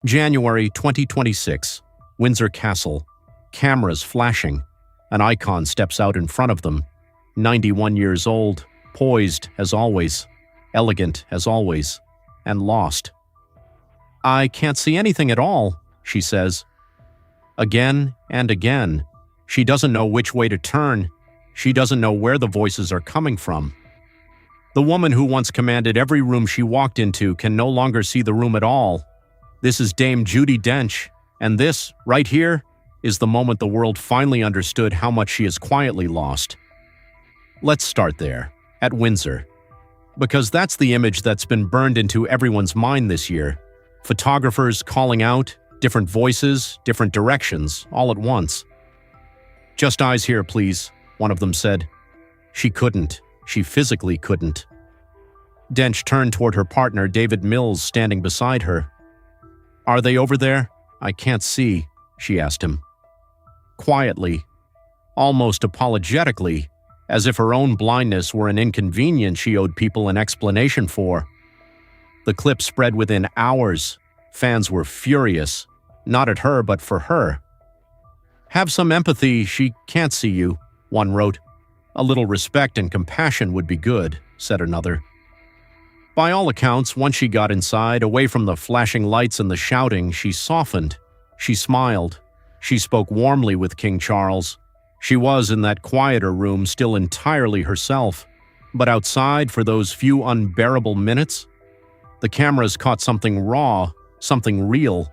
January 2026, Windsor Castle. Cameras flashing. An icon steps out in front of them. 91 years old, poised as always, elegant as always, and lost. "I can't see anything at all," she says. Again and again. She doesn't know which way to turn. She doesn't know where the voices are coming from. The woman who once commanded every room she walked into can no longer see the room at all. This is Dame Judi Dench, and this, right here, is the moment the world finally understood how much she has quietly lost. Let's start there, at Windsor. Because that's the image that's been burned into everyone's mind this year. Photographers calling out, different voices, different directions, all at once. "Just eyes here, please," one of them said. She couldn't. She physically couldn't. Dench turned toward her partner, David Mills, standing beside her. "Are they over there? I can't see," she asked him. Quietly, almost apologetically, as if her own blindness were an inconvenience she owed people an explanation for. The clip spread within hours. Fans were furious, not at her but for her. "Have some empathy, she can't see you," one wrote. "A little respect and compassion would be good," said another. By all accounts, once she got inside, away from the flashing lights and the shouting, she softened. She smiled. She spoke warmly with King Charles. She was, in that quieter room, still entirely herself. But outside, for those few unbearable minutes, the cameras caught something raw, something real,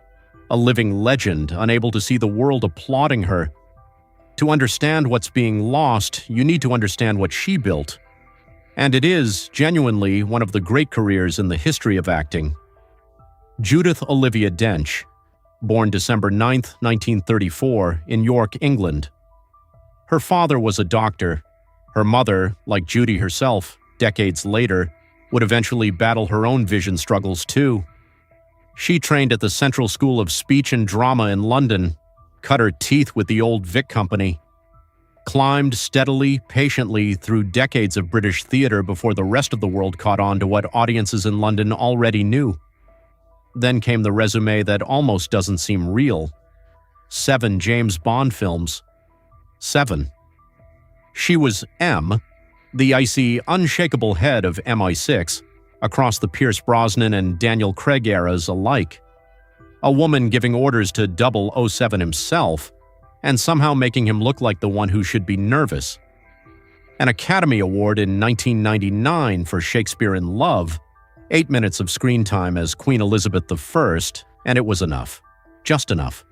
a living legend, unable to see the world applauding her. To understand what's being lost, you need to understand what she built. And it is, genuinely, one of the great careers in the history of acting. Judith Olivia Dench, born December 9, 1934, in York, England. Her father was a doctor. Her mother, like Judi herself, decades later, would eventually battle her own vision struggles too. She trained at the Central School of Speech and Drama in London, cut her teeth with the Old Vic Company, climbed steadily, patiently through decades of British theatre before the rest of the world caught on to what audiences in London already knew. Then came the resume that almost doesn't seem real. 7 James Bond films. 7. She was M, the icy, unshakable head of MI6, across the Pierce Brosnan and Daniel Craig eras alike. A woman giving orders to 007 himself, and somehow making him look like the one who should be nervous. An Academy Award in 1999 for Shakespeare in Love, 8 minutes of screen time as Queen Elizabeth I, and it was enough. Just enough.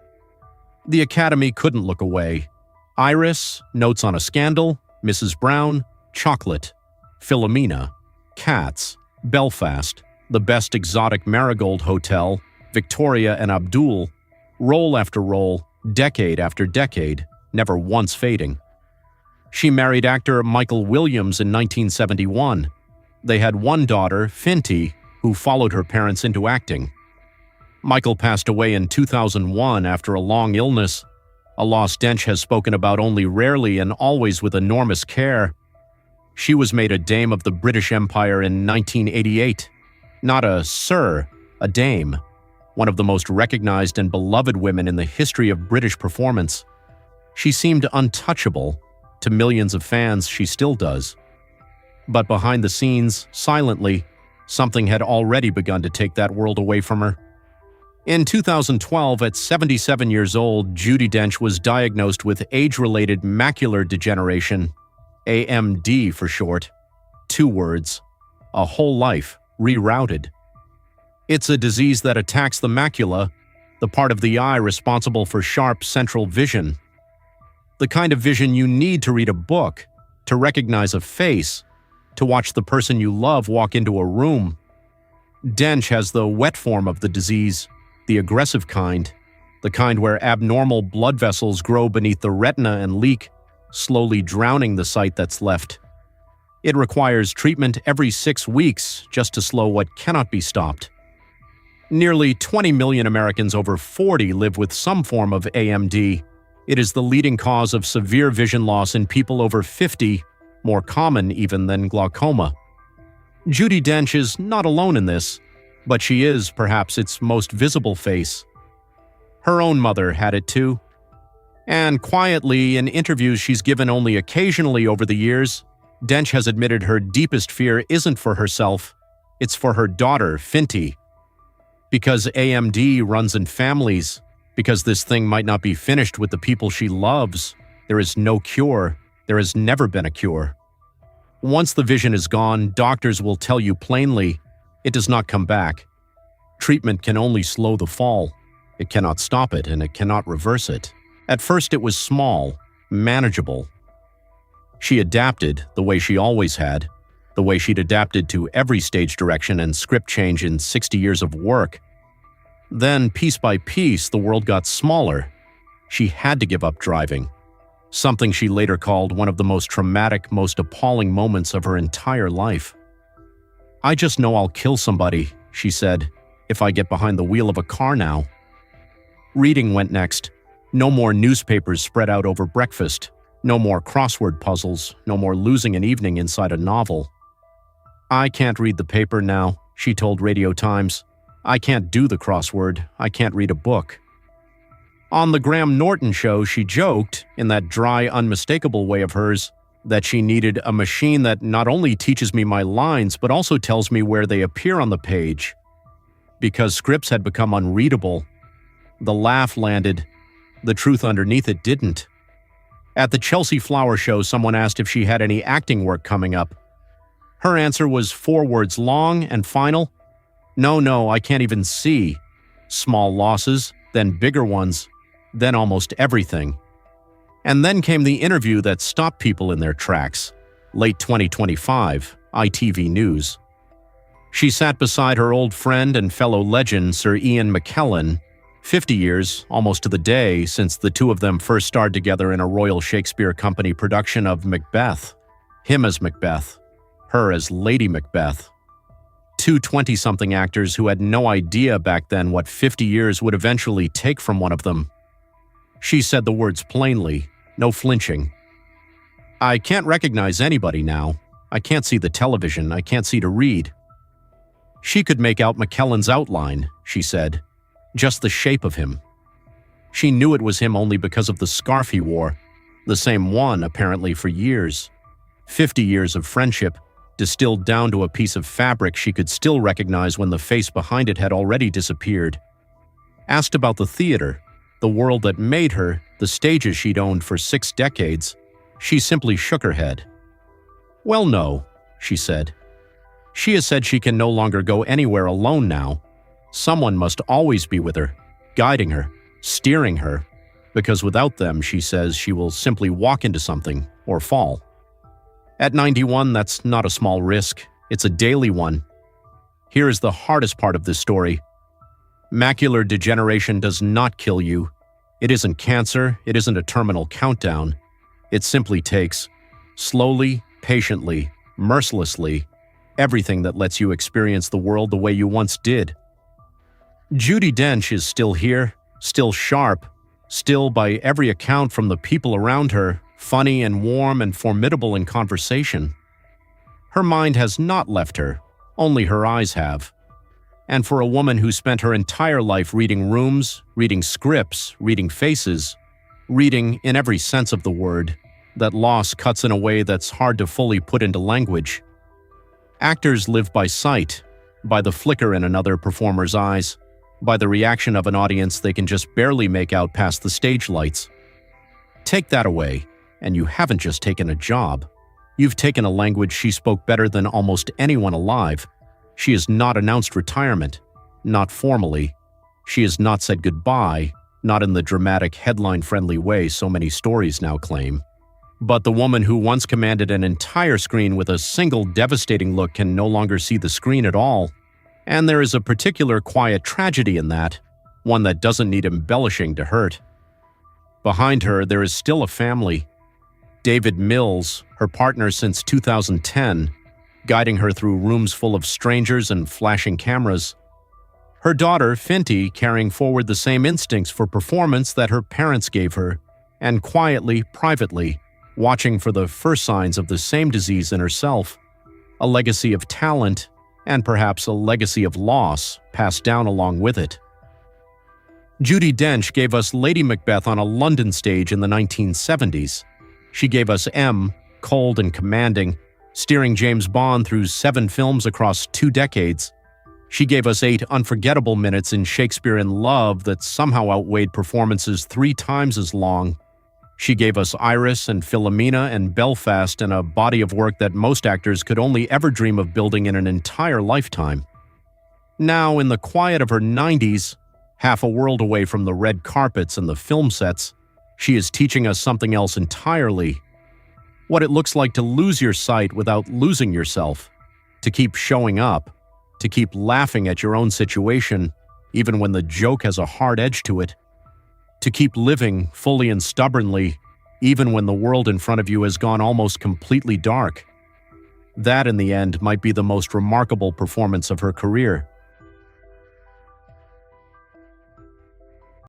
The Academy couldn't look away. Iris, Notes on a Scandal, Mrs. Brown, Chocolate, Philomena, Cats, Belfast, The Best Exotic Marigold Hotel, Victoria and Abdul, role after role, decade after decade, never once fading. She married actor Michael Williams in 1971. They had one daughter, Finty, who followed her parents into acting. Michael passed away in 2001 after a long illness, a loss Dench has spoken about only rarely and always with enormous care. She was made a Dame of the British Empire in 1988. Not a Sir, a Dame. One of the most recognized and beloved women in the history of British performance. She seemed untouchable. To millions of fans, she still does. But behind the scenes, silently, something had already begun to take that world away from her. In 2012, at 77 years old, Judi Dench was diagnosed with age-related macular degeneration, AMD for short. 2 words. A whole life rerouted. It's a disease that attacks the macula, the part of the eye responsible for sharp central vision. The kind of vision you need to read a book, to recognize a face, to watch the person you love walk into a room. Dench has the wet form of the disease, the aggressive kind, the kind where abnormal blood vessels grow beneath the retina and leak, slowly drowning the sight that's left. It requires treatment every 6 weeks just to slow what cannot be stopped. Nearly 20 million Americans over 40 live with some form of AMD. It is the leading cause of severe vision loss in people over 50, more common even than glaucoma. Judi Dench is not alone in this. But she is, perhaps, its most visible face. Her own mother had it too. And quietly, in interviews she's given only occasionally over the years, Dench has admitted her deepest fear isn't for herself, it's for her daughter, Finty. Because AMD runs in families, because this thing might not be finished with the people she loves, there is no cure, there has never been a cure. Once the vision is gone, doctors will tell you plainly, it does not come back. Treatment can only slow the fall. It cannot stop it, and it cannot reverse it. At first it was small, manageable. She adapted the way she always had, the way she'd adapted to every stage direction and script change in 60 years of work. Then, piece by piece, the world got smaller. She had to give up driving, something she later called one of the most traumatic, most appalling moments of her entire life. "I just know I'll kill somebody," she said, "if I get behind the wheel of a car now." Reading went next. No more newspapers spread out over breakfast. No more crossword puzzles. No more losing an evening inside a novel. "I can't read the paper now," she told Radio Times. "I can't do the crossword. I can't read a book." On the Graham Norton show, she joked, in that dry, unmistakable way of hers, that she needed a machine that not only teaches me my lines but also tells me where they appear on the page. Because scripts had become unreadable. The laugh landed. The truth underneath it didn't. At the Chelsea Flower Show, someone asked if she had any acting work coming up. Her answer was 4 words long and final. No, I can't even see. Small losses, then bigger ones, then almost everything." And then came the interview that stopped people in their tracks. Late 2025, ITV News. She sat beside her old friend and fellow legend, Sir Ian McKellen, 50 years, almost to the day, since the two of them first starred together in a Royal Shakespeare Company production of Macbeth. Him as Macbeth, her as Lady Macbeth. Two 20-something actors who had no idea back then what 50 years would eventually take from one of them. She said the words plainly, no flinching. "I can't recognize anybody now. I can't see the television. I can't see to read." She could make out McKellen's outline, she said. Just the shape of him. She knew it was him only because of the scarf he wore, the same one, apparently, for years. 50 years of friendship, distilled down to a piece of fabric she could still recognize when the face behind it had already disappeared. Asked about the theater, the world that made her, the stages she'd owned for 6 decades, she simply shook her head. "Well, no," she said. She has said she can no longer go anywhere alone now. Someone must always be with her, guiding her, steering her, because without them, she says, she will simply walk into something or fall. At 91, that's not a small risk. It's a daily one. Here is the hardest part of this story. Macular degeneration does not kill you. It isn't cancer. It isn't a terminal countdown. It simply takes, slowly, patiently, mercilessly, everything that lets you experience the world the way you once did. Judi Dench is still here, still sharp, still, by every account from the people around her, funny and warm and formidable in conversation. Her mind has not left her, only her eyes have. And for a woman who spent her entire life reading rooms, reading scripts, reading faces, reading in every sense of the word, that loss cuts in a way that's hard to fully put into language. Actors live by sight, by the flicker in another performer's eyes, by the reaction of an audience they can just barely make out past the stage lights. Take that away, and you haven't just taken a job. You've taken a language she spoke better than almost anyone alive. She has not announced retirement, not formally. She has not said goodbye, not in the dramatic, headline-friendly way so many stories now claim. But the woman who once commanded an entire screen with a single devastating look can no longer see the screen at all. And there is a particular quiet tragedy in that, one that doesn't need embellishing to hurt. Behind her, there is still a family. David Mills, her partner since 2010, guiding her through rooms full of strangers and flashing cameras. Her daughter, Finty, carrying forward the same instincts for performance that her parents gave her, and quietly, privately, watching for the first signs of the same disease in herself. A legacy of talent, and perhaps a legacy of loss passed down along with it. Judi Dench gave us Lady Macbeth on a London stage in the 1970s. She gave us M, cold and commanding, steering James Bond through 7 films across 2 decades. She gave us 8 unforgettable minutes in Shakespeare in Love that somehow outweighed performances 3 times as long. She gave us Iris and Philomena and Belfast and a body of work that most actors could only ever dream of building in an entire lifetime. Now, in the quiet of her 90s, half a world away from the red carpets and the film sets, she is teaching us something else entirely. What it looks like to lose your sight without losing yourself, to keep showing up, to keep laughing at your own situation, even when the joke has a hard edge to it, to keep living fully and stubbornly, even when the world in front of you has gone almost completely dark. That, in the end, might be the most remarkable performance of her career.